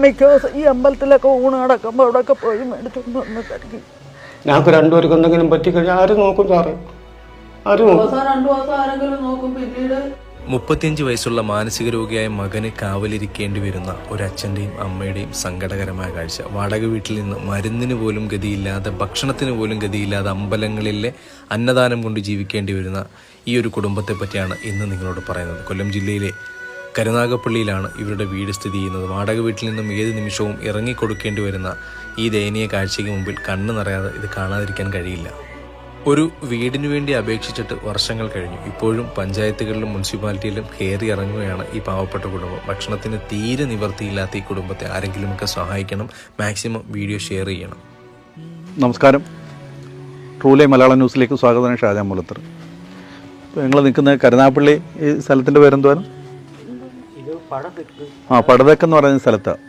മിക്ക ദിവസം ഈ അമ്പലത്തിലൊക്കെ ഊണ് നടക്കുമ്പോൾ അവിടെയൊക്കെ പോയി മേടിച്ചോണ്ട് വന്ന് കഴിക്കും. ഞങ്ങൾക്ക് രണ്ടുപേർക്ക് എന്തെങ്കിലും പറ്റിക്കഴിഞ്ഞാൽ ആരും നോക്കും സാറേ? ആരും 35 വയസ്സുള്ള മാനസിക രോഗിയായ മകന് കാവലിരിക്കേണ്ടി വരുന്ന ഒരച്ഛൻ്റെയും അമ്മയുടെയും സങ്കടകരമായ കാഴ്ച. വാടക വീട്ടിൽ നിന്ന് മരുന്നിന് പോലും ഗതിയില്ലാതെ, ഭക്ഷണത്തിന് പോലും ഗതിയില്ലാതെ അമ്പലങ്ങളിലെ അന്നദാനം കൊണ്ട് ജീവിക്കേണ്ടി വരുന്ന ഈ ഒരു കുടുംബത്തെ പറ്റിയാണ് ഇന്ന് നിങ്ങളോട് പറയുന്നത്. കൊല്ലം ജില്ലയിലെ കരുനാഗപ്പള്ളിയിലാണ് ഇവരുടെ വീട് സ്ഥിതി ചെയ്യുന്നത്. വാടക വീട്ടിൽ നിന്നും ഏത് നിമിഷവും ഇറങ്ങിക്കൊടുക്കേണ്ടി വരുന്ന ഈ ദയനീയ കാഴ്ചയ്ക്ക് മുമ്പിൽ കണ്ണു നിറയാതെ ഇത് കാണാതിരിക്കാൻ കഴിയില്ല. ഒരു വീടിനു വേണ്ടി അപേക്ഷിച്ചിട്ട് വർഷങ്ങൾ കഴിഞ്ഞു. ഇപ്പോഴും പഞ്ചായത്തുകളിലും മുനിസിപ്പാലിറ്റിയിലും കയറി ഇറങ്ങുകയാണ് ഈ പാവപ്പെട്ട കുടുംബം. ഭക്ഷണത്തിന് തീരെ നിവർത്തിയില്ലാത്ത ഈ കുടുംബത്തെ ആരെങ്കിലുമൊക്കെ സഹായിക്കണം. മാക്സിമം വീഡിയോ ഷെയർ ചെയ്യണം. നമസ്കാരം, ട്രൂലൈ മലയാളം ന്യൂസിലേക്ക് സ്വാഗതം. ഷാജാൻ മൂലത്തർ. ഇപ്പോൾ ഞങ്ങൾ നിൽക്കുന്ന കരുനാഗപ്പള്ളി, ഈ സ്ഥലത്തിൻ്റെ പേരെന്തുവാണ്? പടതെക്ക് എന്ന് പറയുന്ന സ്ഥലത്താണ്.